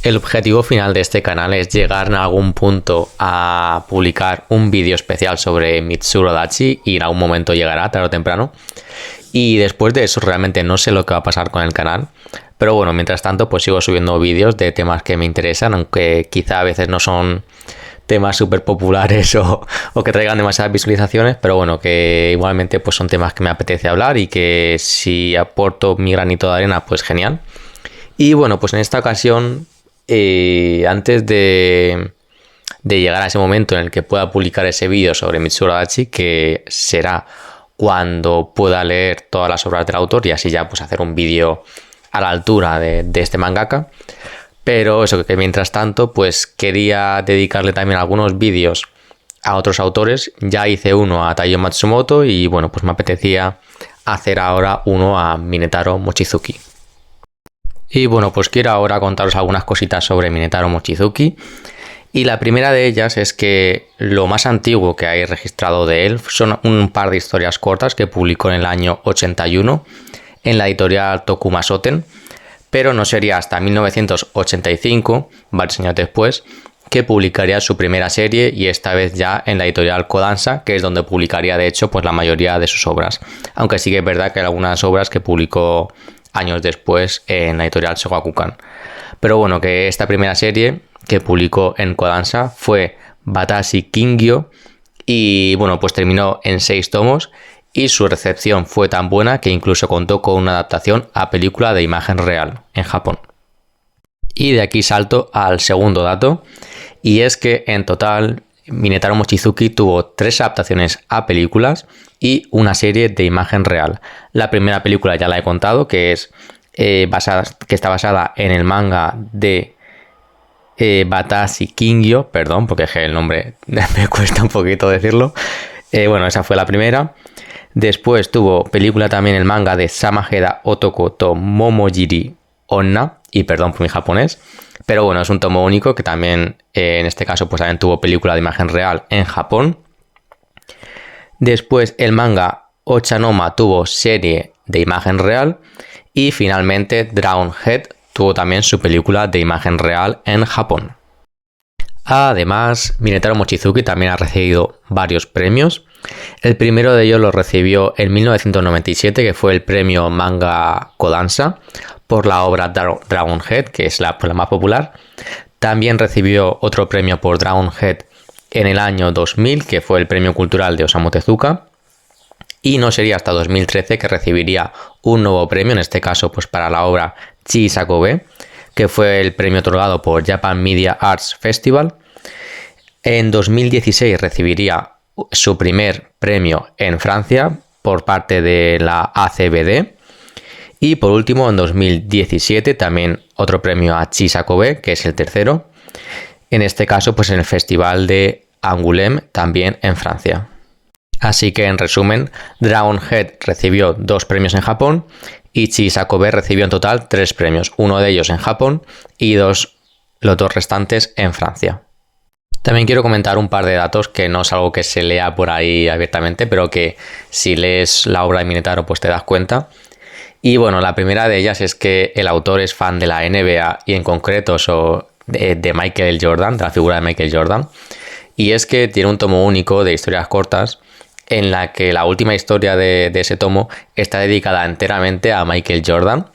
El objetivo final de este canal es llegar en algún punto a publicar un vídeo especial sobre Mitsuru Adachi y en algún momento llegará, tarde o temprano. Y después de eso realmente no sé lo que va a pasar con el canal. Pero bueno, mientras tanto pues sigo subiendo vídeos de temas que me interesan, aunque quizá a veces no son temas súper populares o que traigan demasiadas visualizaciones, pero bueno, que igualmente pues son temas que me apetece hablar y que si aporto mi granito de arena pues genial. Y bueno, pues en esta ocasión, antes de llegar a ese momento en el que pueda publicar ese vídeo sobre Mitsuru Adachi, que será cuando pueda leer todas las obras del autor y así ya pues hacer un vídeo a la altura de este mangaka. Pero eso, que mientras tanto pues quería dedicarle también algunos vídeos a otros autores. Ya hice uno a Taiyo Matsumoto y bueno, pues me apetecía hacer ahora uno a Minetaro Mochizuki. Y bueno, pues quiero ahora contaros algunas cositas sobre Minetaro Mochizuki. Y la primera de ellas es que lo más antiguo que hay registrado de él son un par de historias cortas que publicó en el año 81 en la editorial Tokuma Shoten, pero no sería hasta 1985, varios años después, que publicaría su primera serie y esta vez ya en la editorial Kodansha, que es donde publicaría de hecho pues la mayoría de sus obras. Aunque sí que es verdad que hay algunas obras que publicó años después en la editorial Shogakukan. Pero bueno, que esta primera serie que publicó en Kodansha fue Watashi Kingyo y bueno, pues terminó en 6 tomos y su recepción fue tan buena que incluso contó con una adaptación a película de imagen real en Japón. Y de aquí salto al segundo dato, y es que en total Minetaro Mochizuki tuvo 3 adaptaciones a películas y una serie de imagen real. La primera película ya la he contado, que es que está basada en el manga de Watashi Kingyo, perdón, porque el nombre me cuesta un poquito decirlo. Bueno, esa fue la primera. Después tuvo película también el manga de Samajeda Otoko to Momojiri Onna, y perdón por mi japonés, pero bueno, es un tomo único que también en este caso pues también tuvo película de imagen real en Japón. Después el manga Ochanoma tuvo serie de imagen real y finalmente Dragon Head tuvo también su película de imagen real en Japón. Además, Minetaro Mochizuki también ha recibido varios premios. El primero de ellos lo recibió en 1997, que fue el premio Manga Kodansha por la obra Dragon Head, que es la más popular. También recibió otro premio por Dragon Head en el año 2000, que fue el premio cultural de Osamu Tezuka. Y no sería hasta 2013 que recibiría un nuevo premio, en este caso pues para la obra Chisakobe, que fue el premio otorgado por Japan Media Arts Festival. En 2016 recibiría su primer premio en Francia por parte de la ACBD. Y por último, en 2017 también otro premio a Chisakobe, que es el tercero. En este caso, pues en el Festival de Angoulême, también en Francia. Así que en resumen, Dragon Head recibió 2 premios en Japón y Chisakobe recibió en total 3 premios, uno de ellos en Japón y los 2 restantes en Francia. También quiero comentar un par de datos que no es algo que se lea por ahí abiertamente, pero que si lees la obra de Minetaro pues te das cuenta. Y bueno, la primera de ellas es que el autor es fan de la NBA y en concreto de Michael Jordan, de la figura de Michael Jordan. Y es que tiene un tomo único de historias cortas en la que la última historia de ese tomo está dedicada enteramente a Michael Jordan.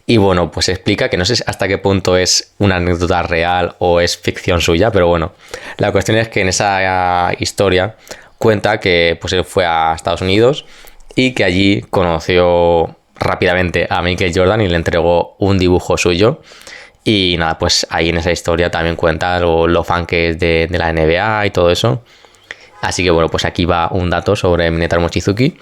Y bueno, pues explica que no sé hasta qué punto es una anécdota real o es ficción suya, pero bueno, la cuestión es que en esa historia cuenta que pues él fue a Estados Unidos y que allí conoció rápidamente a Michael Jordan y le entregó un dibujo suyo. Y nada, pues ahí en esa historia también cuenta lo fan que es de la NBA y todo eso. Así que bueno, pues aquí va un dato sobre Minetaro Mochizuki.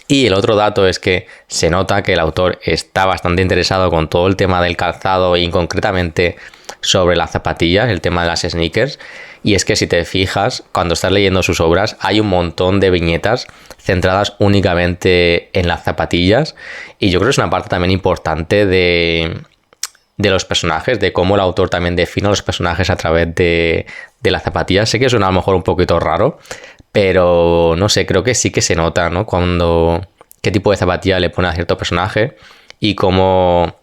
Y el otro dato es que se nota que el autor está bastante interesado con todo el tema del calzado y concretamente sobre las zapatillas, el tema de las sneakers. Y es que si te fijas, cuando estás leyendo sus obras, hay un montón de viñetas centradas únicamente en las zapatillas. Y yo creo que es una parte también importante de los personajes, de cómo el autor también define a los personajes a través de las zapatillas. Sé que suena a lo mejor un poquito raro, pero no sé, creo que sí que se nota, ¿no? Qué tipo de zapatilla le pone a cierto personaje y cómo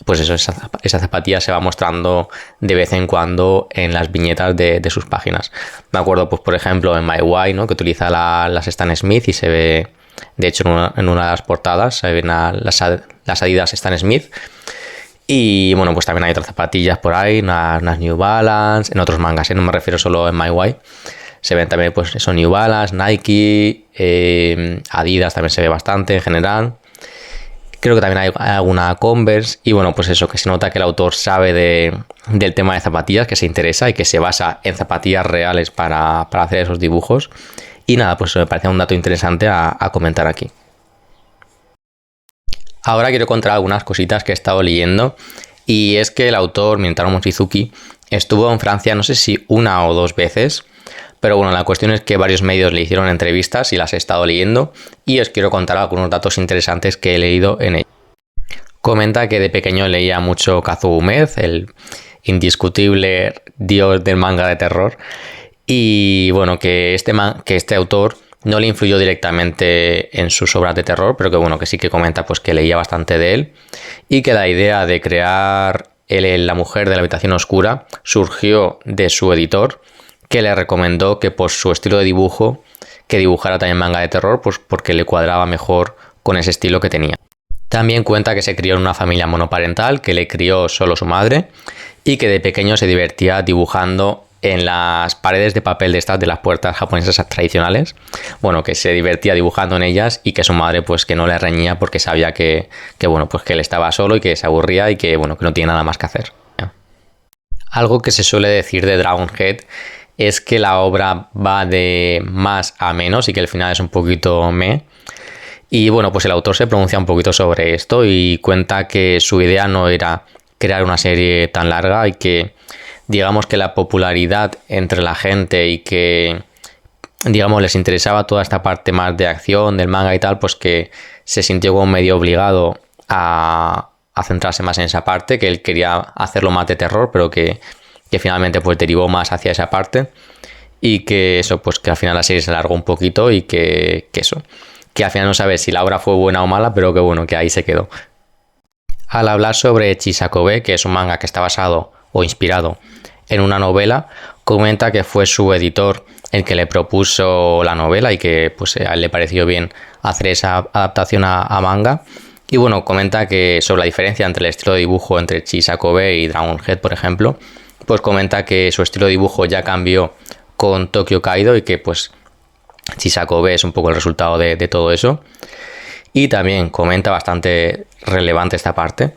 pues eso, esa zapatilla se va mostrando de vez en cuando en las viñetas de sus páginas. Me acuerdo, pues por ejemplo, en MyWay, ¿no? Que utiliza las Stan Smith y se ve, de hecho, en una de las portadas se ven las Adidas Stan Smith. Y bueno, pues también hay otras zapatillas por ahí, unas New Balance, en otros mangas, no me refiero solo en MyWay. Se ven también, pues eso, New Balance, Nike, Adidas también se ve bastante en general. Creo que también hay alguna Converse. Y bueno, pues eso, que se nota que el autor sabe del tema de zapatillas, que se interesa y que se basa en zapatillas reales para hacer esos dibujos. Y nada, pues me parece un dato interesante a comentar aquí. Ahora quiero contar algunas cositas que he estado leyendo. Y es que el autor, Mintaro Mochizuki, estuvo en Francia no sé si una o dos veces. Pero bueno, la cuestión es que varios medios le hicieron entrevistas y las he estado leyendo y os quiero contar algunos datos interesantes que he leído en ella. Comenta que de pequeño leía mucho Kazuo Umed, el indiscutible dios del manga de terror, y bueno, que este autor no le influyó directamente en sus obras de terror, pero que bueno, que sí que comenta pues que leía bastante de él y que la idea de crear la mujer de la habitación oscura surgió de su editor, que le recomendó que por su estilo de dibujo, que dibujara también manga de terror, pues porque le cuadraba mejor con ese estilo que tenía. También cuenta que se crió en una familia monoparental, que le crió solo su madre y que de pequeño se divertía dibujando en las paredes de papel de las puertas japonesas tradicionales. Bueno, que se divertía dibujando en ellas y que su madre pues que no le reñía porque sabía que bueno, pues que él estaba solo y que se aburría y que bueno, que no tiene nada más que hacer. Algo que se suele decir de Dragon Head es que la obra va de más a menos y que el final es un poquito meh. Y bueno, pues el autor se pronuncia un poquito sobre esto y cuenta que su idea no era crear una serie tan larga y que digamos que la popularidad entre la gente y que digamos les interesaba toda esta parte más de acción del manga y tal, pues que se sintió como medio obligado a centrarse más en esa parte, que él quería hacerlo más de terror, pero que finalmente pues derivó más hacia esa parte y que eso, pues que al final la serie se alargó un poquito y que al final no sabes si la obra fue buena o mala, pero que bueno, que ahí se quedó. Al hablar sobre Chisakobe, que es un manga que está basado o inspirado en una novela, comenta que fue su editor el que le propuso la novela y que pues a él le pareció bien hacer esa adaptación a manga. Y bueno, comenta que sobre la diferencia entre el estilo de dibujo entre Chisakobe y Dragon Head, por ejemplo, pues comenta que su estilo de dibujo ya cambió con Tokyo Kaido y que pues Chisakobe es un poco el resultado de todo eso. Y también comenta, bastante relevante esta parte,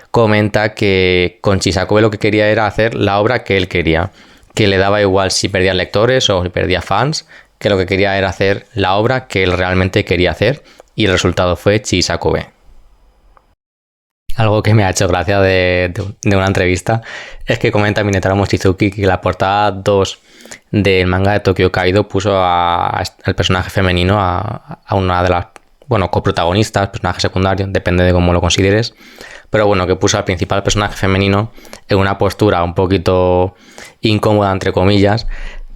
comenta que con Chisakobe lo que quería era hacer la obra que él quería, que le daba igual si perdía lectores o si perdía fans, que lo que quería era hacer la obra que él realmente quería hacer y el resultado fue Chisakobe. Algo que me ha hecho gracia de una entrevista es que comenta Mintaro Mochizuki que la portada 2 del manga de Tokyo Kaido puso al personaje femenino, a una de las coprotagonistas, personaje secundario, depende de cómo lo consideres, pero bueno, que puso al principal personaje femenino en una postura un poquito incómoda, entre comillas,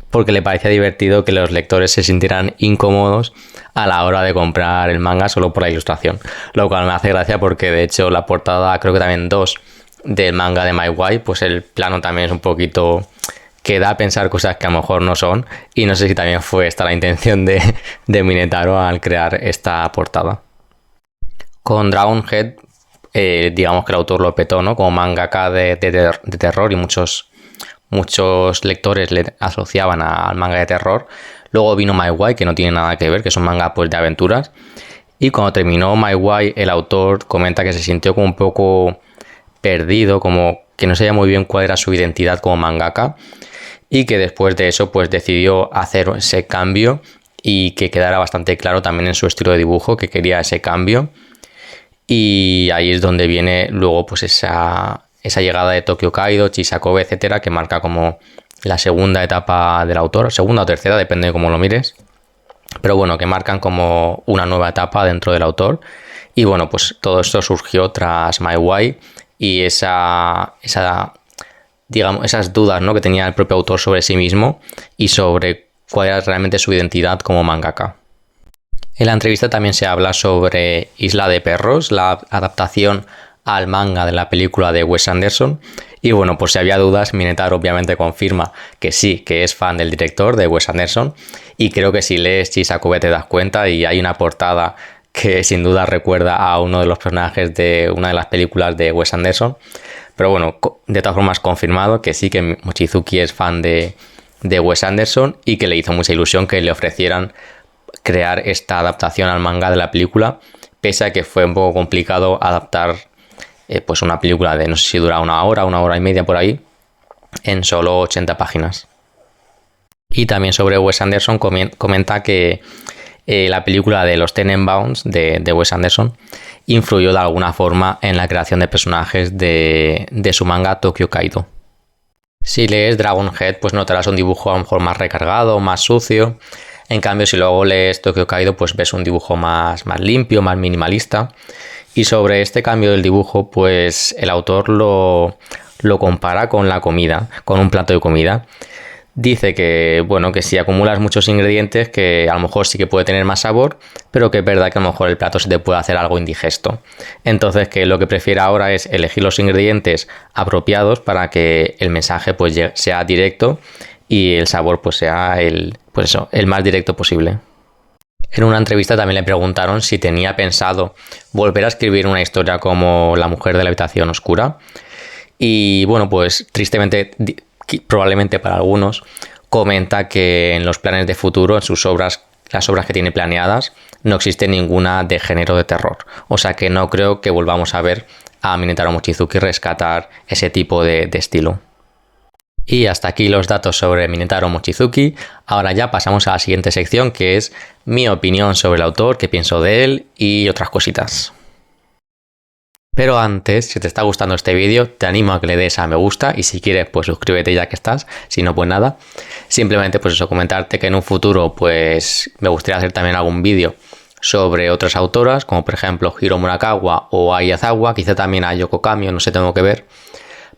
porque le parecía divertido que los lectores se sintieran incómodos a la hora de comprar el manga solo por la ilustración, lo cual me hace gracia porque de hecho la portada, creo que también 2 del manga de MyWay, pues el plano también es un poquito que da a pensar cosas que a lo mejor no son, y no sé si también fue esta la intención de Minetaro al crear esta portada. Con Dragon Head digamos que el autor lo petó, ¿no? Como mangaka de terror, y muchos lectores le asociaban al manga de terror. Luego vino MyWay, que no tiene nada que ver, que es un manga pues de aventuras. Y cuando terminó MyWay, el autor comenta que se sintió como un poco perdido, como que no sabía muy bien cuál era su identidad como mangaka, y que después de eso pues decidió hacer ese cambio y que quedara bastante claro también en su estilo de dibujo que quería ese cambio. Y ahí es donde viene luego pues esa llegada de Tokyo Kaido, Chisakobe, etcétera, que marca como la segunda etapa del autor, segunda o tercera, depende de cómo lo mires, pero bueno, que marcan como una nueva etapa dentro del autor. Y bueno, pues todo esto surgió tras MyWay y digamos, esas dudas, ¿no?, que tenía el propio autor sobre sí mismo y sobre cuál era realmente su identidad como mangaka. En la entrevista también se habla sobre Isla de Perros, la adaptación al manga de la película de Wes Anderson. Y bueno, por si había dudas, Minetaro obviamente confirma que sí, que es fan del director de Wes Anderson. Y creo que si lees Chisakube te das cuenta, y hay una portada que sin duda recuerda a uno de los personajes de una de las películas de Wes Anderson. Pero bueno, de todas formas confirmado que sí, que Mochizuki es fan de Wes Anderson y que le hizo mucha ilusión que le ofrecieran crear esta adaptación al manga de la película, pese a que fue un poco complicado adaptar pues una película de no sé si dura una hora y media por ahí, en solo 80 páginas. Y también sobre Wes Anderson comenta que la película de los Tenenbaums de Wes Anderson influyó de alguna forma en la creación de personajes de su manga Tokyo Kaido. Si lees Dragon Head, pues notarás un dibujo a lo mejor más recargado, más sucio. En cambio, si luego lees Tokyo Kaido, pues ves un dibujo más limpio, más minimalista. Y sobre este cambio del dibujo, pues el autor lo compara con la comida, con un plato de comida. Dice que, bueno, que si acumulas muchos ingredientes, que a lo mejor sí que puede tener más sabor, pero que es verdad que a lo mejor el plato se te puede hacer algo indigesto. Entonces, que lo que prefiere ahora es elegir los ingredientes apropiados para que el mensaje pues sea directo y el sabor pues sea el más directo posible. En una entrevista también le preguntaron si tenía pensado volver a escribir una historia como La mujer de la habitación oscura. Y bueno, pues tristemente, probablemente para algunos, comenta que en los planes de futuro, en sus obras, las obras que tiene planeadas, no existe ninguna de género de terror. O sea que no creo que volvamos a ver a Minetaro Mochizuki rescatar ese tipo de estilo. Y hasta aquí los datos sobre Minetaro Mochizuki. Ahora ya pasamos a la siguiente sección, que es mi opinión sobre el autor, qué pienso de él y otras cositas. Pero antes, si te está gustando este vídeo, te animo a que le des a me gusta, y si quieres, pues suscríbete ya que estás, si no, pues nada. Simplemente pues eso, comentarte que en un futuro pues me gustaría hacer también algún vídeo sobre otras autoras, como por ejemplo Hiro Murakawa o Ai Yazawa, quizá también a Yoko Kamio, no sé, tengo que ver.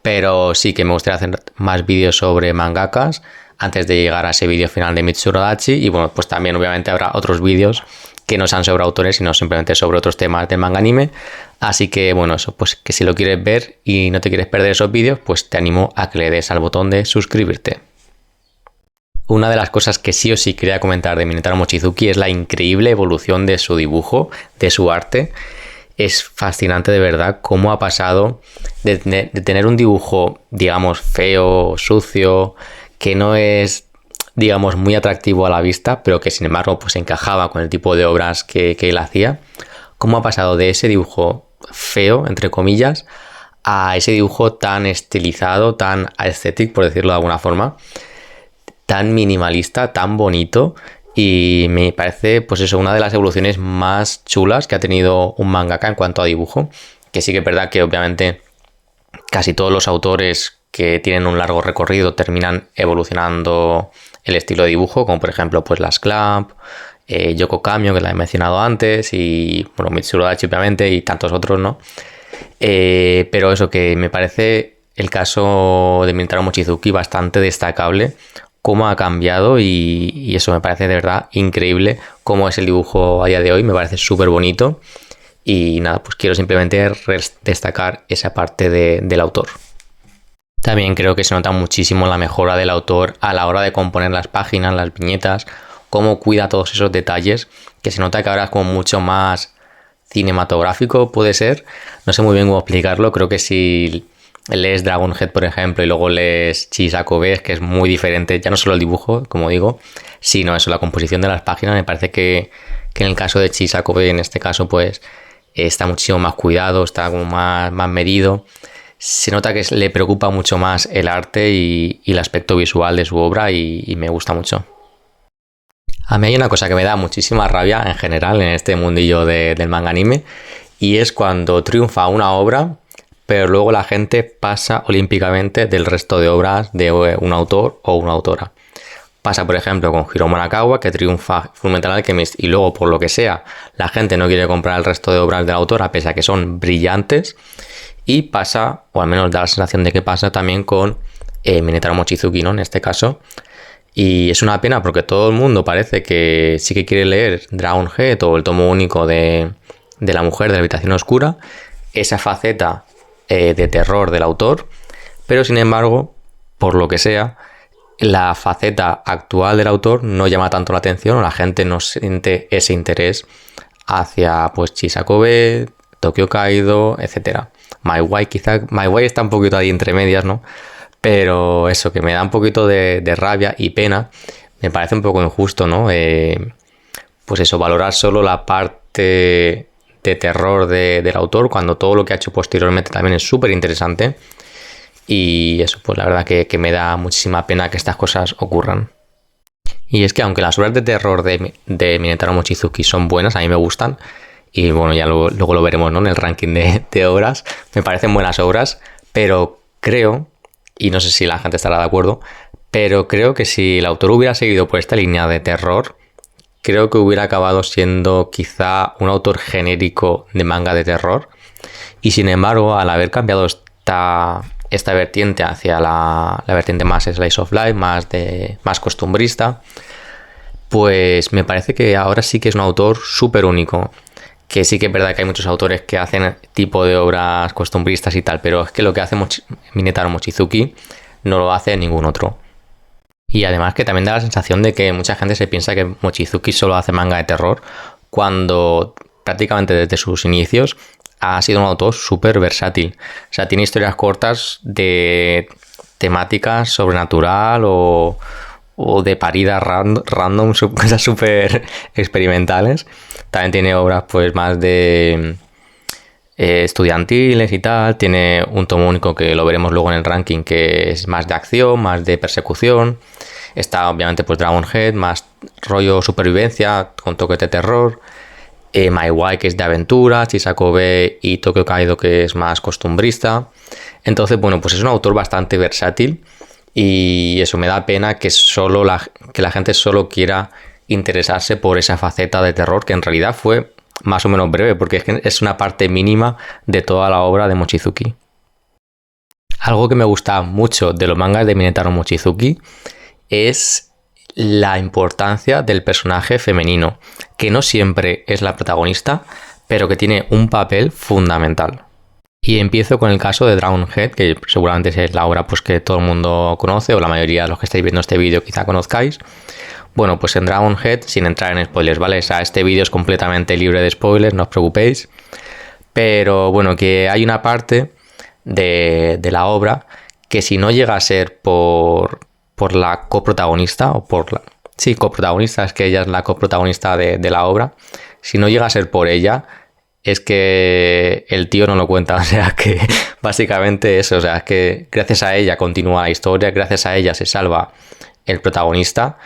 Pero sí que me gustaría hacer más vídeos sobre mangakas antes de llegar a ese vídeo final de Mitsuru Adachi. Y bueno, pues también obviamente habrá otros vídeos que no sean sobre autores, sino simplemente sobre otros temas del manga anime. Así que bueno, eso, pues que si lo quieres ver y no te quieres perder esos vídeos, pues te animo a que le des al botón de suscribirte. Una de las cosas que sí o sí quería comentar de Minetaro Mochizuki es la increíble evolución de su dibujo, de su arte. Es fascinante de verdad cómo ha pasado de tener un dibujo, digamos, feo, sucio, que no es, digamos, muy atractivo a la vista, pero que sin embargo pues encajaba con el tipo de obras que él hacía. Cómo ha pasado de ese dibujo feo, entre comillas, a ese dibujo tan estilizado, tan aesthetic, por decirlo de alguna forma, tan minimalista, tan bonito. Y me parece, pues eso, una de las evoluciones más chulas que ha tenido un mangaka en cuanto a dibujo. Que sí que es verdad que obviamente casi todos los autores que tienen un largo recorrido terminan evolucionando el estilo de dibujo, como por ejemplo pues las Clamp, Yoko Kamio, que la he mencionado antes, y bueno, Mitsuru Adachi obviamente, y tantos otros, ¿no? Pero eso, que me parece el caso de Minetaro Mochizuki bastante destacable, cómo ha cambiado, y eso me parece de verdad increíble cómo es el dibujo a día de hoy. Me parece súper bonito y nada, pues quiero simplemente destacar esa parte del autor. También creo que se nota muchísimo la mejora del autor a la hora de componer las páginas, las viñetas, cómo cuida todos esos detalles, que se nota que ahora es como mucho más cinematográfico, puede ser. No sé muy bien cómo explicarlo. Creo que si lees Dragon Head, por ejemplo, y luego lees Chisakube, que es muy diferente, ya no solo el dibujo, como digo, sino eso, la composición de las páginas. Me parece que en el caso de Chisakube, en este caso, pues está muchísimo más cuidado, está como más medido. Se nota que le preocupa mucho más el arte y el aspecto visual de su obra, y me gusta mucho. A mí hay una cosa que me da muchísima rabia en general en este mundillo del manga anime, y es cuando triunfa una obra pero luego la gente pasa olímpicamente del resto de obras de un autor o una autora. Pasa, por ejemplo, con Hiro Murakawa, que triunfa Fullmetal Alchemist, y luego, por lo que sea, la gente no quiere comprar el resto de obras de la autora, pese a que son brillantes. Y pasa, o al menos da la sensación de que pasa también con Minetaro Mochizuki, ¿no? En este caso. Y es una pena porque todo el mundo parece que sí que quiere leer Dragon Head o el tomo único de La mujer de la habitación oscura. esa faceta de terror del autor, pero sin embargo, por lo que sea, la faceta actual del autor no llama tanto la atención o la gente no siente ese interés hacia pues Chisakube, Tokyo Kaido, etc. My Way quizá, My Way está un poquito ahí entre medias, ¿no? Pero eso, que me da un poquito de rabia y pena, me parece un poco injusto, ¿no? Pues eso, valorar solo la parte de terror del autor cuando todo lo que ha hecho posteriormente también es súper interesante. Y eso, pues la verdad que me da muchísima pena que estas cosas ocurran. Y es que aunque las obras de terror de Minetaro Mochizuki son buenas, a mí me gustan, y bueno, ya luego lo veremos, ¿no? En el ranking de obras, me parecen buenas obras, pero creo, y no sé si la gente estará de acuerdo, pero creo que si el autor hubiera seguido por esta línea de terror, creo que hubiera acabado siendo quizá un autor genérico de manga de terror. Y sin embargo, al haber cambiado esta vertiente hacia la vertiente más slice of life, más costumbrista, pues me parece que ahora sí que es un autor súper único. Que sí que es verdad que hay muchos autores que hacen tipo de obras costumbristas y tal, pero es que lo que hace Minetaro Mochizuki no lo hace ningún otro. Y además que también da la sensación de que mucha gente se piensa que Mochizuki solo hace manga de terror, cuando prácticamente desde sus inicios ha sido un autor súper versátil. O sea, tiene historias cortas de temática sobrenatural o de paridas random, cosas súper experimentales. También tiene obras pues más de estudiantiles y tal. Tiene un tomo único que lo veremos luego en el ranking, que es más de acción, más de persecución. Está obviamente pues Dragon Head, más rollo supervivencia con toques de terror. My Way, que es de aventura, Chisakube y Tokyo Kaido, que es más costumbrista. Entonces, bueno, pues es un autor bastante versátil y eso me da pena que que la gente solo quiera interesarse por esa faceta de terror, que en realidad fue más o menos breve, porque es que es una parte mínima de toda la obra de Mochizuki. Algo que me gusta mucho de los mangas de Minetaro Mochizuki es la importancia del personaje femenino, que no siempre es la protagonista, pero que tiene un papel fundamental. Y empiezo con el caso de Dragon Head, que seguramente es la obra pues, que todo el mundo conoce, o la mayoría de los que estáis viendo este vídeo quizá conozcáis. Bueno, pues en Dragon Head, sin entrar en spoilers, ¿vale? O sea, este vídeo es completamente libre de spoilers, no os preocupéis. Pero bueno, que hay una parte de la obra que si no llega a ser por la coprotagonista, o por la... Sí, coprotagonista, es que ella es la coprotagonista de la obra. Si no llega a ser por ella, es que el tío no lo cuenta. O sea, que básicamente eso, o sea, es que gracias a ella continúa la historia, gracias a ella se salva el protagonista.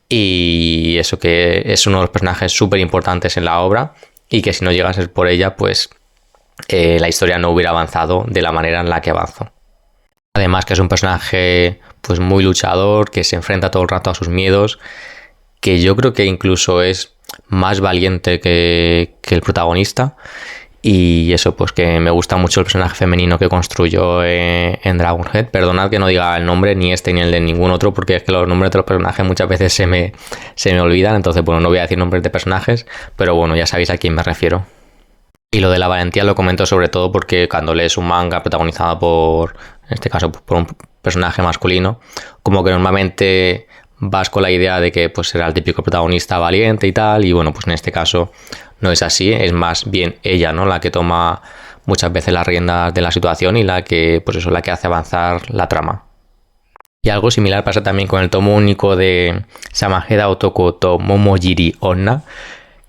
Y eso, que es uno de los personajes súper importantes en la obra, y que si no llega a ser por ella, pues la historia no hubiera avanzado de la manera en la que avanzó. Además que es un personaje pues muy luchador, que se enfrenta todo el rato a sus miedos, que yo creo que incluso es más valiente que el protagonista. Y eso, pues que me gusta mucho el personaje femenino que construyó en Dragon Head. Perdonad que no diga el nombre ni este ni el de ningún otro, porque es que los nombres de los personajes muchas veces se me olvidan. Entonces, bueno, no voy a decir nombres de personajes, pero bueno, ya sabéis a quién me refiero. Y lo de la valentía lo comento sobre todo porque cuando lees un manga protagonizado por, en este caso, por un personaje masculino, como que normalmente vas con la idea de que pues será el típico protagonista valiente y tal, y bueno, pues en este caso no es así, es más bien ella, ¿no?, la que toma muchas veces las riendas de la situación y la que, pues eso, la que hace avanzar la trama. Y algo similar pasa también con el tomo único de Samajeda Otoko to Momojiri Onna,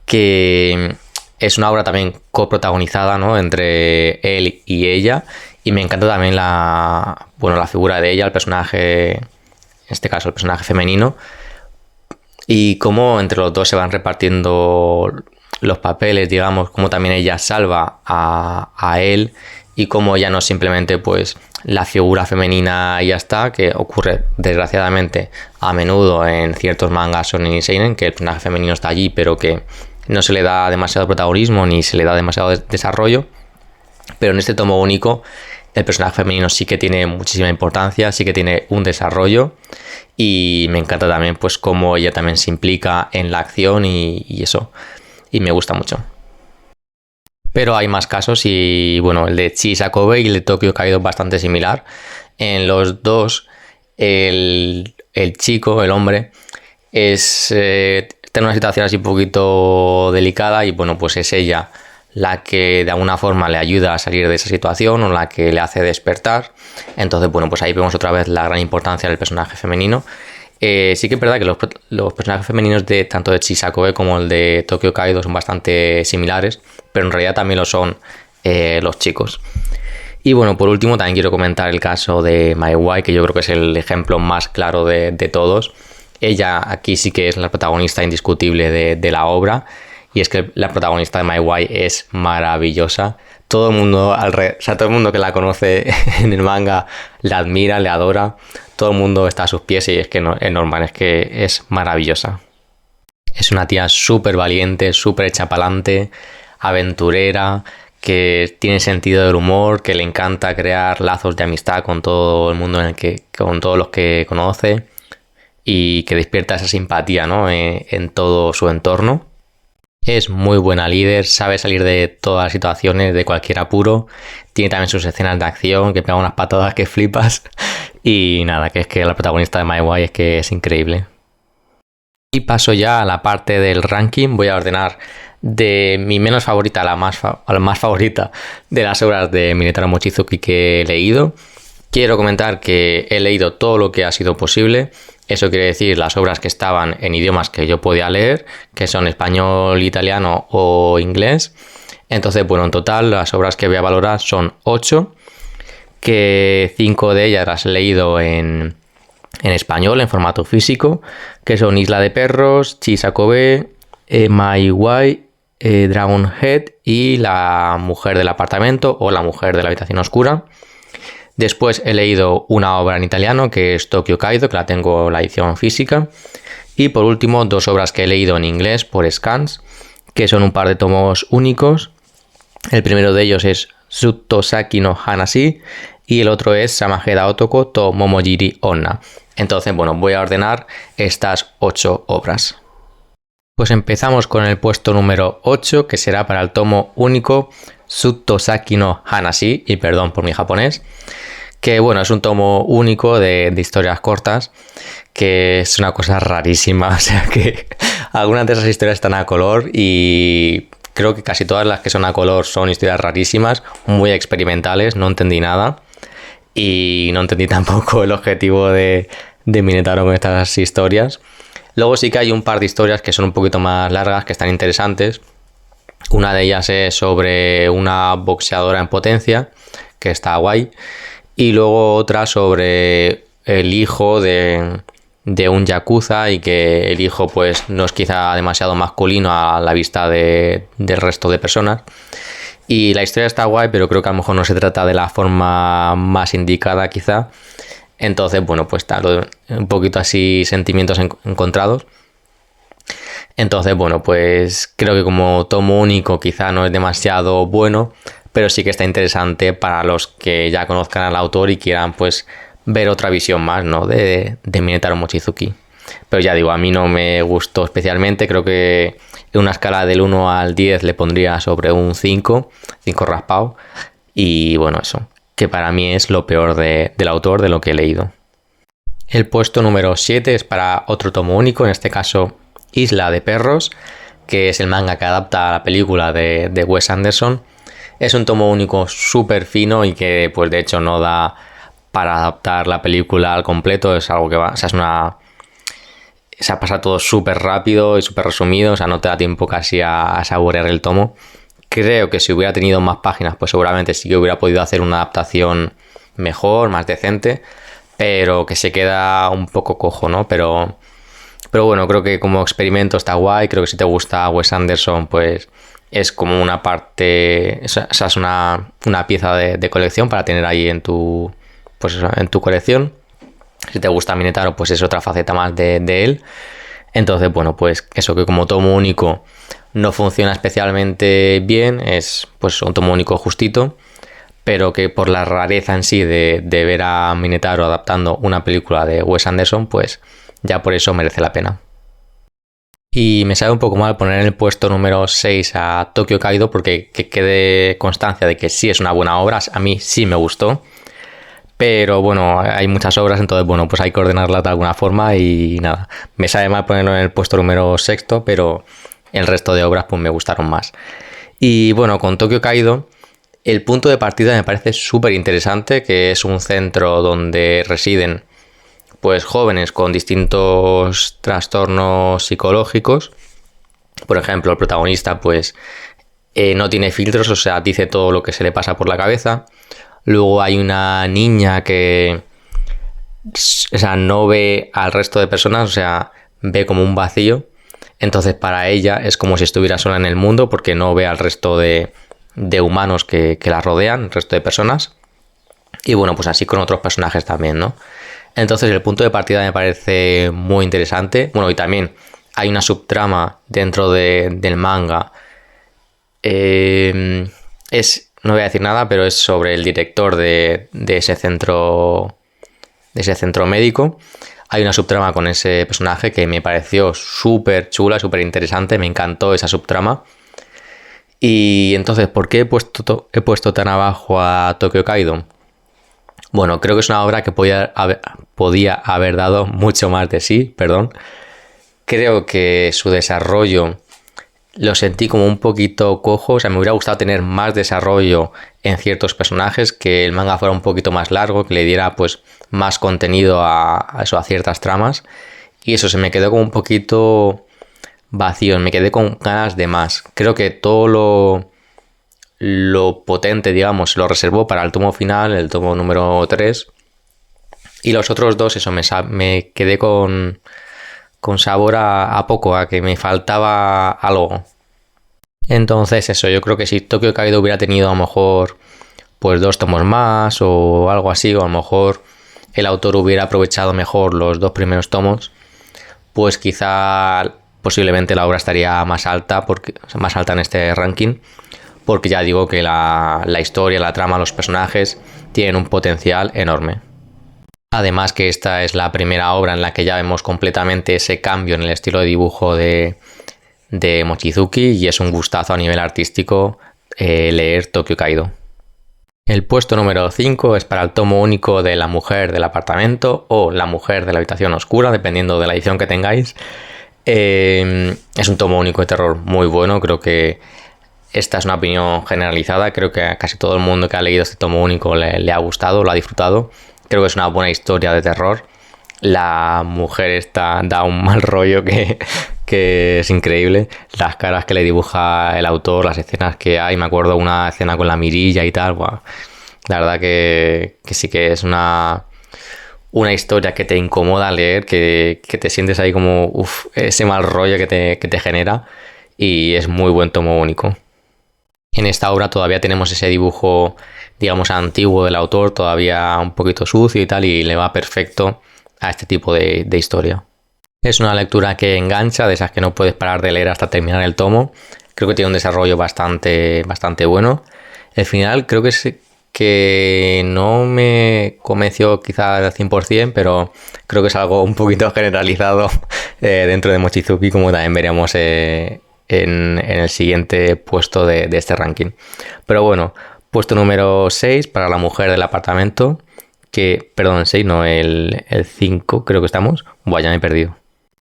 que es una obra también coprotagonizada, ¿no?, entre él y ella, y me encanta también la figura de ella, el personaje, en este caso el personaje femenino, y cómo entre los dos se van repartiendo los papeles, digamos, cómo también ella salva a él, y cómo ya no simplemente pues la figura femenina y ya está, que ocurre desgraciadamente a menudo en ciertos mangas shonen y seinen, que el personaje femenino está allí pero que no se le da demasiado protagonismo ni se le da demasiado desarrollo. Pero en este tomo único el personaje femenino sí que tiene muchísima importancia, sí que tiene un desarrollo, y me encanta también pues cómo ella también se implica en la acción y eso, y me gusta mucho. Pero hay más casos y bueno, el de Chisakobe y el de Tokyo Kaido es bastante similar. En los dos, el chico, el hombre, está en una situación así un poquito delicada y bueno, pues es ella la que de alguna forma le ayuda a salir de esa situación o la que le hace despertar. Entonces, bueno, pues ahí vemos otra vez la gran importancia del personaje femenino. Sí que es verdad que los personajes femeninos de tanto de Chisakobe como el de Tokyo Kaido son bastante similares, pero en realidad también lo son los chicos. Y bueno, por último también quiero comentar el caso de Mai Wai, que yo creo que es el ejemplo más claro de todos. Ella aquí sí que es la protagonista indiscutible de la obra, y es que la protagonista de My Wai es maravillosa. Todo el mundo, todo el mundo que la conoce en el manga la admira, le adora. Todo el mundo está a sus pies y es que no, es normal, es que es maravillosa. Es una tía súper valiente, súper hecha pa'lante, aventurera, que tiene sentido del humor, que le encanta crear lazos de amistad con todo el mundo con todos los que conoce y que despierta esa simpatía, ¿no? en todo su entorno. Es muy buena líder, sabe salir de todas las situaciones, de cualquier apuro. Tiene también sus escenas de acción, que pega unas patadas que flipas. Y nada, que es que la protagonista de My Wai es que es increíble. Y paso ya a la parte del ranking. Voy a ordenar de mi menos favorita a la más favorita de las obras de Minetaro Mochizuki que he leído. Quiero comentar que he leído todo lo que ha sido posible. Eso quiere decir las obras que estaban en idiomas que yo podía leer, que son español, italiano o inglés. Entonces, bueno, en total las obras que voy a valorar son 8, que 5 de ellas las he leído en español, en formato físico, que son Isla de Perros, Chisakobe, My Wai, Dragon Head y La Mujer del Apartamento o La Mujer de la Habitación Oscura. Después he leído una obra en italiano que es Tokyo Kaido, que la tengo la edición física. Y por último, 2 obras que he leído en inglés por scans, que son un par de tomos únicos. El primero de ellos es Tsutosaki no Hanashi y el otro es Samajeda Otoko to Momojiri Onna. Entonces, bueno, voy a ordenar estas 8 obras. Pues empezamos con el puesto número 8, que será para el tomo único Tsutosaki no Hanashi, y perdón por mi japonés, que bueno, es un tomo único de historias cortas, que es una cosa rarísima, o sea que algunas de esas historias están a color y creo que casi todas las que son a color son historias rarísimas, muy experimentales, no entendí nada y no entendí tampoco el objetivo de Minetaro con estas historias. Luego sí que hay un par de historias que son un poquito más largas, que están interesantes. Una de ellas es sobre una boxeadora en potencia, que está guay. Y luego otra sobre el hijo de un yakuza y que el hijo pues no es quizá demasiado masculino a la vista del resto de personas. Y la historia está guay, pero creo que a lo mejor no se trata de la forma más indicada quizá. Entonces, bueno, pues está un poquito así sentimientos encontrados. Entonces, bueno, pues creo que como tomo único quizá no es demasiado bueno, pero sí que está interesante para los que ya conozcan al autor y quieran pues ver otra visión más, ¿no? de Minetaro Mochizuki. Pero ya digo, a mí no me gustó especialmente, creo que en una escala del 1 al 10 le pondría sobre un 5 raspado, y bueno, eso, que para mí es lo peor del autor de lo que he leído. El puesto número 7 es para otro tomo único, en este caso Isla de Perros, que es el manga que adapta a la película de Wes Anderson. Es un tomo único súper fino y que pues de hecho no da para adaptar la película al completo, es algo que va, o sea, se pasa todo súper rápido y súper resumido, o sea, no te da tiempo casi a saborear el tomo. Creo que si hubiera tenido más páginas, pues seguramente sí que hubiera podido hacer una adaptación mejor, más decente, pero que se queda un poco cojo, ¿no? Pero bueno, creo que como experimento está guay, creo que si te gusta Wes Anderson, pues es como una parte, o sea, es una pieza de colección para tener ahí en tu colección. Si te gusta Minetaro, pues es otra faceta más de él. Entonces, bueno, pues eso, que como tomo único no funciona especialmente bien, es pues un tomo único justito, pero que por la rareza en sí de ver a Minetaro adaptando una película de Wes Anderson, pues ya por eso merece la pena. Y me sabe un poco mal poner en el puesto número 6 a Tokyo Kaido porque que quede constancia de que sí es una buena obra, a mí sí me gustó. Pero bueno, hay muchas obras, entonces bueno, pues hay que ordenarlas de alguna forma y nada. Me sabe mal ponerlo en el puesto número sexto, pero el resto de obras pues me gustaron más. Y bueno, con Tokyo Kaido, el punto de partida me parece súper interesante, que es un centro donde residen pues jóvenes con distintos trastornos psicológicos. Por ejemplo, el protagonista pues no tiene filtros, o sea, dice todo lo que se le pasa por la cabeza. Luego hay una niña que, o sea, no ve al resto de personas, o sea, ve como un vacío. Entonces para ella es como si estuviera sola en el mundo porque no ve al resto de humanos que la rodean, el resto de personas. Y bueno, pues así con otros personajes también, ¿no? Entonces el punto de partida me parece muy interesante. Bueno, y también hay una subtrama dentro del manga. No voy a decir nada, pero es sobre el director de ese centro médico. Hay una subtrama con ese personaje que me pareció súper chula, súper interesante. Me encantó esa subtrama. Y entonces, ¿por qué he puesto tan abajo a Tokyo Kaido? Bueno, creo que es una obra que podía haber dado mucho más de sí, perdón. Creo que su desarrollo lo sentí como un poquito cojo, o sea, me hubiera gustado tener más desarrollo en ciertos personajes, que el manga fuera un poquito más largo, que le diera pues más contenido a ciertas tramas, y eso se me quedó como un poquito vacío, me quedé con ganas de más. Creo que todo lo potente, digamos, se lo reservó para el tomo final, el tomo número 3, y los otros dos, eso, me quedé con sabor a poco, a que me faltaba algo. Entonces eso, yo creo que si Tokyo Kaido hubiera tenido a lo mejor pues 2 tomos más o algo así, o a lo mejor el autor hubiera aprovechado mejor los 2 primeros tomos, pues quizá posiblemente la obra estaría más alta en este ranking, porque ya digo que la historia, la trama, los personajes tienen un potencial enorme. Además que esta es la primera obra en la que ya vemos completamente ese cambio en el estilo de dibujo de Mochizuki, y es un gustazo a nivel artístico leer Tokyo Kaido. El puesto número 5 es para el tomo único de La mujer del apartamento o La mujer de la habitación oscura, dependiendo de la edición que tengáis. Es un tomo único de terror muy bueno, creo que esta es una opinión generalizada, creo que a casi todo el mundo que ha leído este tomo único le ha gustado, lo ha disfrutado. Creo que es una buena historia de terror. La mujer da un mal rollo que es increíble. Las caras que le dibuja el autor, las escenas que hay. Me acuerdo una escena con la mirilla y tal. Wow. La verdad que sí que es una historia que te incomoda leer, que te sientes ahí como ese mal rollo que te genera. Y es muy buen tomo único. En esta obra todavía tenemos ese dibujo, digamos, antiguo del autor, todavía un poquito sucio y tal, y le va perfecto a este tipo de historia. Es una lectura que engancha, de esas que no puedes parar de leer hasta terminar el tomo. Creo que tiene un desarrollo bastante bueno. El final creo que no me convenció quizá al 100%, pero creo que es algo un poquito generalizado dentro de Mochizuki, como también veremos en el siguiente puesto de este ranking. Pero bueno, puesto número 6 para La mujer del apartamento, perdón, 6 no, el 5 creo que estamos. Buah, ya me he perdido.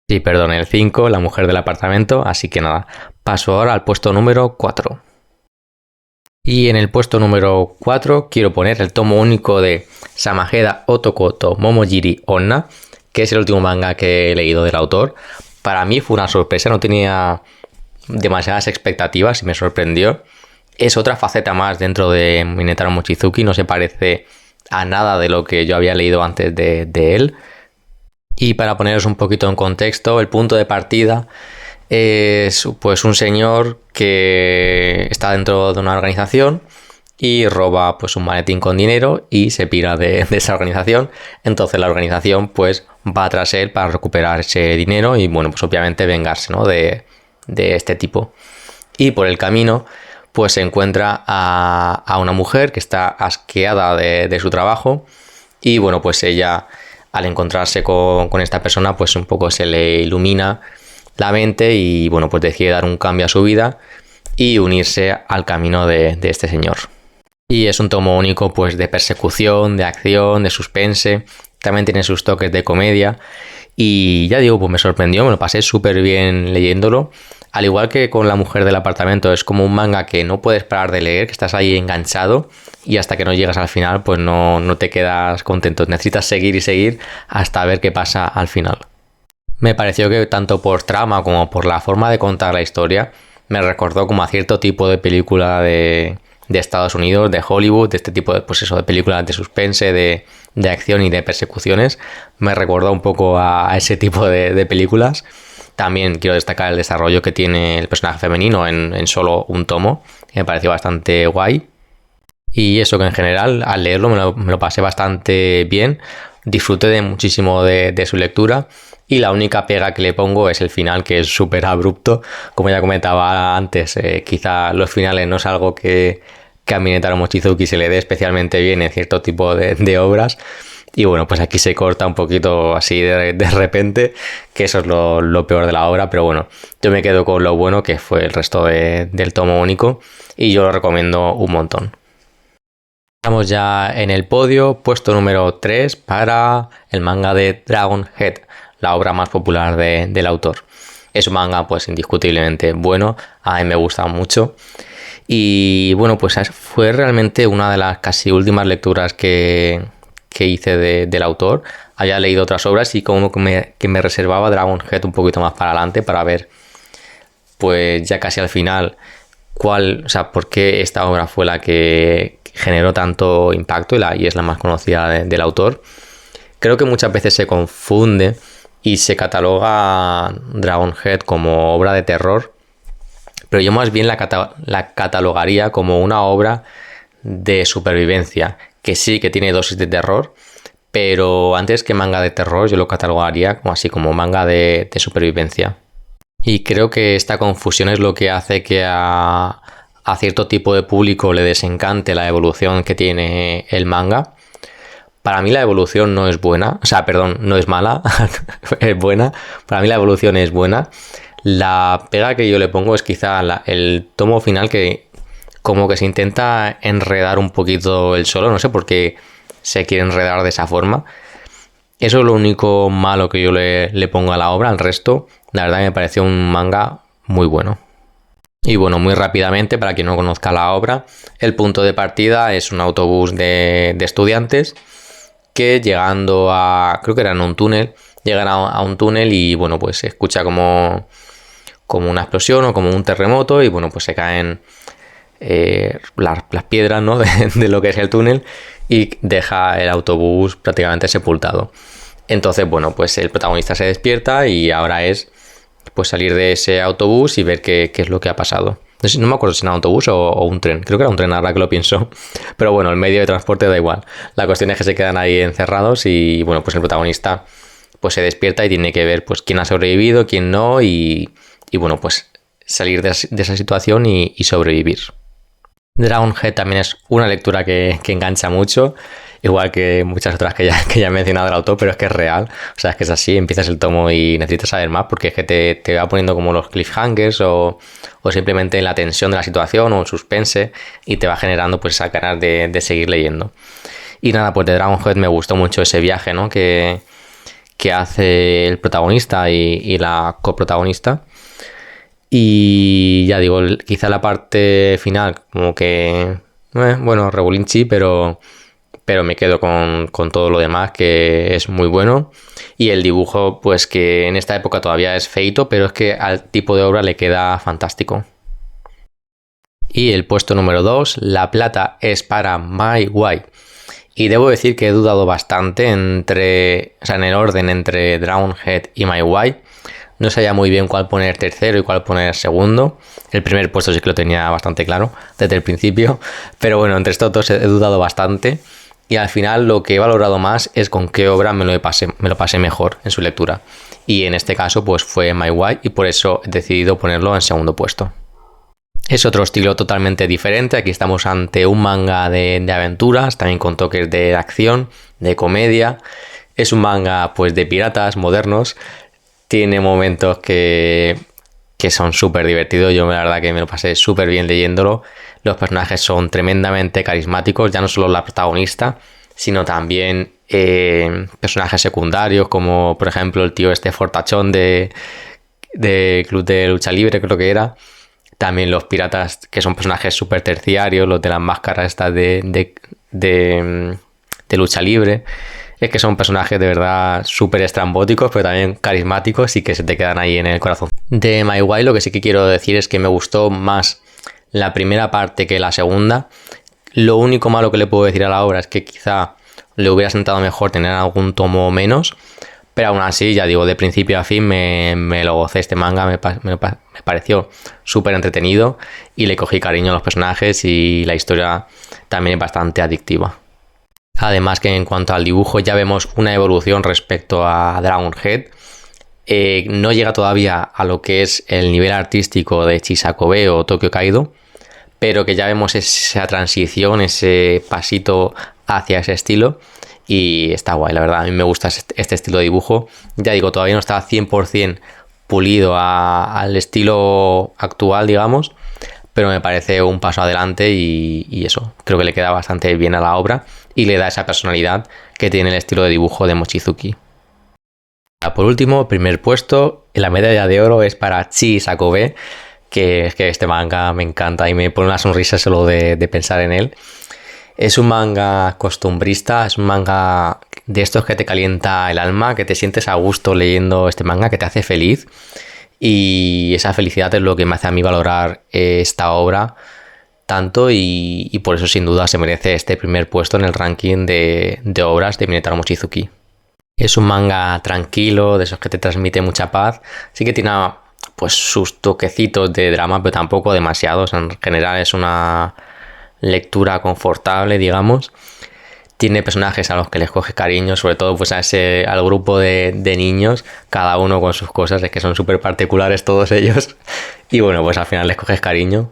Sí, perdón, el 5, La mujer del apartamento, así que nada, paso ahora al puesto número 4. Y en el puesto número 4 quiero poner el tomo único de Samajeda Otokoto Momojiri Onna, que es el último manga que he leído del autor. Para mí fue una sorpresa, no tenía demasiadas expectativas y me sorprendió. Es otra faceta más dentro de Minetaro Mochizuki, no se parece a nada de lo que yo había leído antes de él. Y para poneros un poquito en contexto, el punto de partida es pues un señor que está dentro de una organización y roba pues un maletín con dinero y se pira de esa organización. Entonces la organización pues va tras él para recuperar ese dinero y bueno, pues obviamente vengarse, ¿no?, de este tipo. Y por el camino pues se encuentra a una mujer que está asqueada de su trabajo y bueno, pues ella, al encontrarse con esta persona, pues un poco se le ilumina la mente y bueno, pues decide dar un cambio a su vida y unirse al camino de este señor. Y es un tomo único pues de persecución, de acción, de suspense, también tiene sus toques de comedia y ya digo, pues me sorprendió, me lo pasé súper bien leyéndolo. Al igual que con La mujer del apartamento, es como un manga que no puedes parar de leer, que estás ahí enganchado y hasta que no llegas al final pues no te quedas contento, necesitas seguir y seguir hasta ver qué pasa al final. Me pareció que tanto por trama como por la forma de contar la historia me recordó como a cierto tipo de película de Estados Unidos, de Hollywood, de este tipo de, pues eso, de películas de suspense, de acción y de persecuciones. Me recordó un poco a ese tipo de películas. También quiero destacar el desarrollo que tiene el personaje femenino en solo un tomo, que me pareció bastante guay. Y eso, que en general al leerlo me lo pasé bastante bien, disfruté muchísimo de su lectura y la única pega que le pongo es el final, que es súper abrupto. Como ya comentaba antes, quizá los finales no es algo que a Minetaro Mochizuki se le dé especialmente bien en cierto tipo de obras. Y bueno, pues aquí se corta un poquito así de repente, que eso es lo peor de la obra, pero bueno, yo me quedo con lo bueno que fue el resto del tomo único y yo lo recomiendo un montón. Estamos ya en el podio, puesto número 3 para el manga de Dragon Head, la obra más popular del autor. Es un manga pues indiscutiblemente bueno, a mí me gusta mucho. Y bueno, pues fue realmente una de las casi últimas lecturas que hice del autor. Había leído otras obras y como que me reservaba Dragon Head un poquito más para adelante para ver, pues ya casi al final, por qué esta obra fue la que generó tanto impacto y es la más conocida del autor. Creo que muchas veces se confunde y se cataloga Dragon Head como obra de terror, pero yo más bien la catalogaría como una obra de supervivencia, que sí que tiene dosis de terror, pero antes que manga de terror yo lo catalogaría como manga de supervivencia. Y creo que esta confusión es lo que hace que a cierto tipo de público le desencante la evolución que tiene el manga. Para mí la evolución no es buena, no es mala, es buena. Para mí la evolución es buena. La pega que yo le pongo es quizá el tomo final, que como que se intenta enredar un poquito el solo, no sé por qué se quiere enredar de esa forma. Eso es lo único malo que yo le pongo a la obra. Al resto, la verdad me pareció un manga muy bueno. Y bueno, muy rápidamente, para quien no conozca la obra, el punto de partida es un autobús de estudiantes que llegando creo que era en un túnel, llegan a un túnel y bueno, pues se escucha como una explosión o como un terremoto y bueno, pues se caen las piedras, ¿no? de lo que es el túnel y deja el autobús prácticamente sepultado. Entonces, bueno, pues el protagonista se despierta y ahora es pues salir de ese autobús y ver qué es lo que ha pasado. No me acuerdo si era un autobús o un tren. Creo que era un tren, ahora que lo pienso. Pero bueno, el medio de transporte da igual. La cuestión es que se quedan ahí encerrados y bueno, pues el protagonista pues se despierta y tiene que ver pues quién ha sobrevivido, quién no y bueno, pues salir de esa situación y sobrevivir. Dragon Head también es una lectura que engancha mucho, igual que muchas otras que ya he mencionado el autor, pero es que es real, o sea, es que es así, empiezas el tomo y necesitas saber más porque es que te va poniendo como los cliffhangers o simplemente la tensión de la situación o el suspense y te va generando pues esa ganas de seguir leyendo. Y nada, pues de Dragon Head me gustó mucho ese viaje, ¿no? que hace el protagonista y la coprotagonista. Y ya digo, quizá la parte final como que, regulinchi, pero me quedo con todo lo demás, que es muy bueno. Y el dibujo, pues que en esta época todavía es feito, pero es que al tipo de obra le queda fantástico. Y el puesto número 2, la plata es para My Way. Y debo decir que he dudado bastante en el orden entre Dragon Head y My Way. No sabía muy bien cuál poner tercero y cuál poner segundo. El primer puesto sí que lo tenía bastante claro desde el principio. Pero bueno, entre estos dos he dudado bastante. Y al final lo que he valorado más es con qué obra me lo pasé mejor en su lectura. Y en este caso pues fue My Way y por eso he decidido ponerlo en segundo puesto. Es otro estilo totalmente diferente. Aquí estamos ante un manga de aventuras, también con toques de acción, de comedia. Es un manga pues de piratas modernos. tiene momentos que son súper divertidos. Yo la verdad que me lo pasé súper bien leyéndolo. Los personajes son tremendamente carismáticos, ya no solo la protagonista, sino también personajes secundarios, como por ejemplo el tío este fortachón de Club de Lucha Libre, creo que era. También los piratas, que son personajes súper terciarios, los de las máscaras estas de lucha libre. Es que son personajes de verdad súper estrambóticos, pero también carismáticos y que se te quedan ahí en el corazón. De My Way lo que sí que quiero decir es que me gustó más la primera parte que la segunda. Lo único malo que le puedo decir a la obra es que quizá le hubiera sentado mejor tener algún tomo menos, pero aún así, ya digo, de principio a fin me lo gocé este manga, me pareció súper entretenido y le cogí cariño a los personajes y la historia también es bastante adictiva. Además que en cuanto al dibujo ya vemos una evolución respecto a Dragon Head. No llega todavía a lo que es el nivel artístico de Chisakobe o Tokyo Kaido, pero que ya vemos esa transición, ese pasito hacia ese estilo y está guay, la verdad. A mí me gusta este estilo de dibujo. Ya digo, todavía no está 100% pulido al estilo actual, digamos, pero me parece un paso adelante y eso, creo que le queda bastante bien a la obra y le da esa personalidad que tiene el estilo de dibujo de Mochizuki. Por último, primer puesto, la medalla de oro es para Chisakobe, que es que este manga me encanta y me pone una sonrisa solo de pensar en él. Es un manga costumbrista, es un manga de estos que te calienta el alma, que te sientes a gusto leyendo este manga, que te hace feliz. Y esa felicidad es lo que me hace a mí valorar esta obra tanto y por eso sin duda se merece este primer puesto en el ranking de obras de Minetaro Mochizuki. Es un manga tranquilo, de esos que te transmite mucha paz. Sí que tiene pues sus toquecitos de drama, pero tampoco demasiados. En general es una lectura confortable, digamos. Tiene personajes a los que les coge cariño, sobre todo pues al grupo de niños, cada uno con sus cosas, es que son súper particulares todos ellos. Y bueno, pues al final les coges cariño.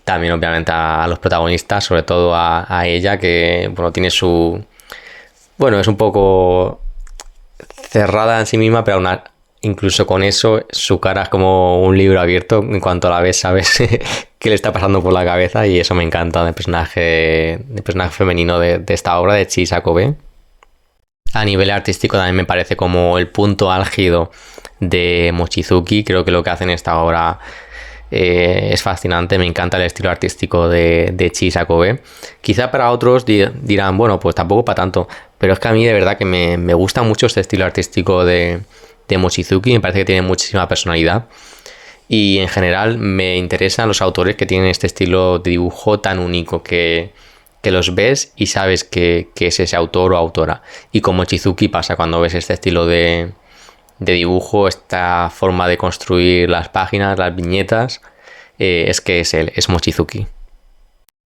También obviamente a los protagonistas, sobre todo a ella, que bueno, tiene su... Bueno, es un poco cerrada en sí misma, pero incluso con eso su cara es como un libro abierto. En cuanto la ves, sabes qué le está pasando por la cabeza y eso me encanta del personaje femenino de esta obra de Chisakobe. A nivel artístico también me parece como el punto álgido de Mochizuki. Creo que lo que hace en esta obra es fascinante. Me encanta el estilo artístico de Chisakobe. Quizá para otros dirán, bueno, pues tampoco para tanto, pero es que a mí de verdad que me gusta mucho este estilo artístico de Mochizuki. Me parece que tiene muchísima personalidad y en general me interesan los autores que tienen este estilo de dibujo tan único que los ves y sabes que es ese autor o autora. Y con Mochizuki pasa cuando ves este estilo de dibujo, esta forma de construir las páginas, las viñetas, es que es él, es Mochizuki.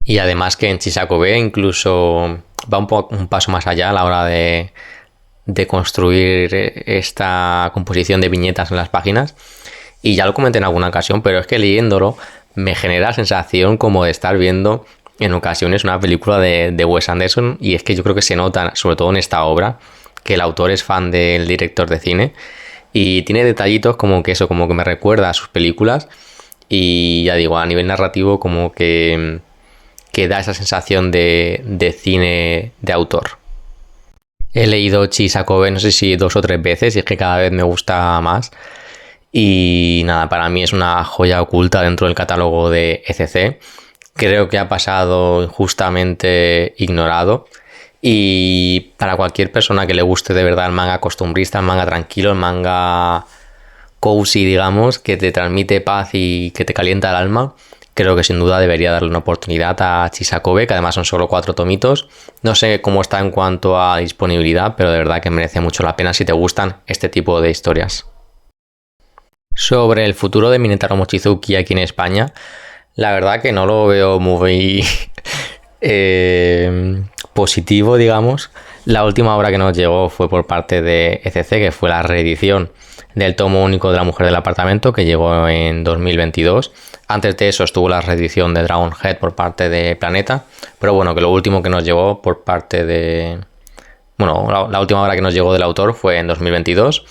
Y además que en Chisakobe incluso va un paso más allá a la hora de construir esta composición de viñetas en las páginas. Y ya lo comenté en alguna ocasión, pero es que leyéndolo me genera la sensación como de estar viendo en ocasiones una película de Wes Anderson, y es que yo creo que se nota, sobre todo en esta obra, que el autor es fan del director de cine y tiene detallitos como que eso, como que me recuerda a sus películas y ya digo, a nivel narrativo como que da esa sensación de cine de autor. He leído Chisakobe no sé si 2 o 3 veces y es que cada vez me gusta más. Y nada, para mí es una joya oculta dentro del catálogo de ECC. Creo que ha pasado injustamente ignorado. Y para cualquier persona que le guste de verdad el manga costumbrista, el manga tranquilo, el manga cozy, digamos, que te transmite paz y que te calienta el alma, creo que sin duda debería darle una oportunidad a Chisakobe, que además son solo 4 tomitos. No sé cómo está en cuanto a disponibilidad, pero de verdad que merece mucho la pena si te gustan este tipo de historias. Sobre el futuro de Minetaro Mochizuki aquí en España, la verdad que no lo veo muy positivo, digamos. La última obra que nos llegó fue por parte de ECC, que fue la reedición del tomo único de La mujer del apartamento, que llegó en 2022. Antes de eso estuvo la reedición de Dragon Head por parte de Planeta, pero bueno, que lo último que nos llegó por parte de... Bueno, la última obra que nos llegó del autor fue en 2022.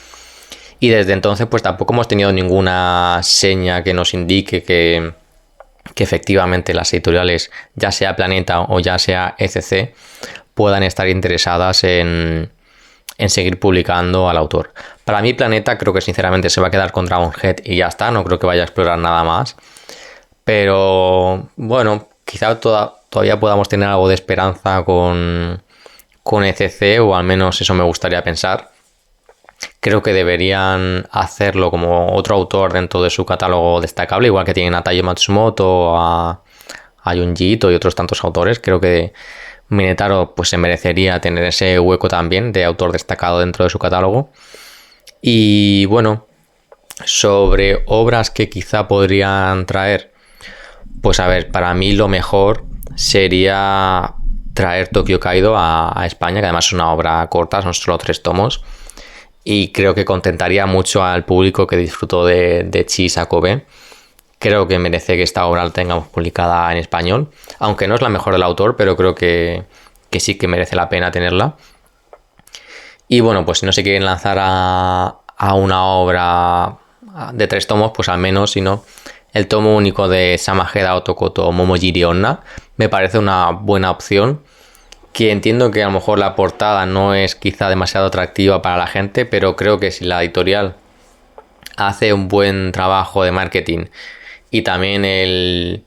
Y desde entonces pues tampoco hemos tenido ninguna seña que nos indique que efectivamente las editoriales, ya sea Planeta o ya sea ECC, puedan estar interesadas en seguir publicando al autor. Para mí Planeta creo que sinceramente se va a quedar con Dragonhead y ya está, no creo que vaya a explorar nada más. Pero bueno, quizá todavía podamos tener algo de esperanza con ECC, o al menos eso me gustaría pensar. Creo que deberían hacerlo como otro autor dentro de su catálogo destacable, igual que tienen a Taiyo Matsumoto, a Junji Ito y otros tantos autores. Creo que Minetaro pues se merecería tener ese hueco también de autor destacado dentro de su catálogo. Y bueno, sobre obras que quizá podrían traer, pues a ver, para mí lo mejor sería traer Tokyo Kaido a España, que además es una obra corta, son solo 3 tomos. Y creo que contentaría mucho al público que disfrutó de Chisakobe. Creo que merece que esta obra la tengamos publicada en español, aunque no es la mejor del autor, pero creo que sí que merece la pena tenerla. Y bueno, pues si no se quieren lanzar a una obra de 3 tomos, pues al menos, si no, el tomo único de Samajeda Otokoto Momojiri Onna me parece una buena opción, que entiendo que a lo mejor la portada no es quizá demasiado atractiva para la gente, pero creo que si la editorial hace un buen trabajo de marketing y también el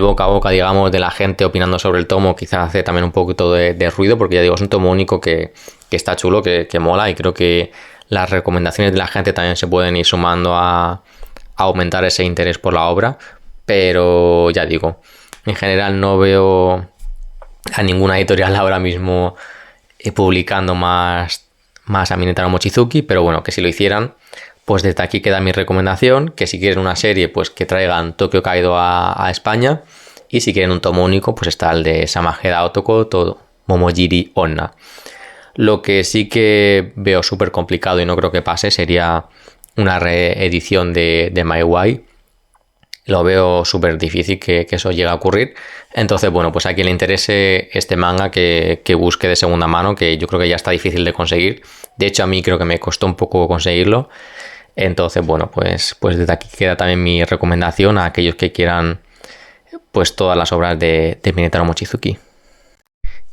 boca a boca, digamos, de la gente opinando sobre el tomo, quizás hace también un poquito de ruido, porque ya digo, es un tomo único que está chulo, que mola, y creo que las recomendaciones de la gente también se pueden ir sumando a aumentar ese interés por la obra. Pero ya digo, en general no veo a ninguna editorial ahora mismo publicando más a Minetaro Mochizuki, pero bueno, que si lo hicieran, pues desde aquí queda mi recomendación, que si quieren una serie, pues que traigan Tokyo Kaido a España, y si quieren un tomo único, pues está el de Samajeda Otokoto Momojiri Onna. Lo que sí que veo súper complicado y no creo que pase sería una reedición de My Way. Lo veo súper difícil que eso llegue a ocurrir. Entonces, bueno, pues a quien le interese este manga, que busque de segunda mano, que yo creo que ya está difícil de conseguir. De hecho, a mí creo que me costó un poco conseguirlo. Entonces, bueno, pues desde aquí queda también mi recomendación a aquellos que quieran pues todas las obras de Minetaro Mochizuki.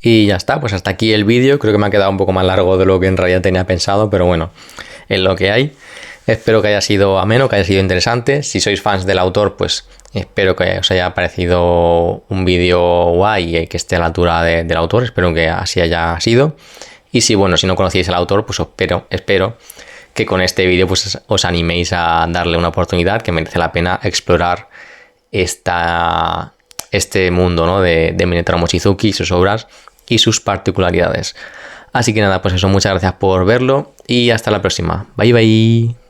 Y ya está, pues hasta aquí el vídeo. Creo que me ha quedado un poco más largo de lo que en realidad tenía pensado, pero bueno, es lo que hay. Espero que haya sido ameno, que haya sido interesante. Si sois fans del autor, pues espero que os haya parecido un vídeo guay y que esté a la altura del autor. Espero que así haya sido. Y si no conocíais al autor, pues espero que con este vídeo pues os animéis a darle una oportunidad, que merece la pena explorar este mundo, ¿no?, de Minetaro Mochizuki, sus obras y sus particularidades. Así que nada, pues eso, muchas gracias por verlo y hasta la próxima. Bye bye.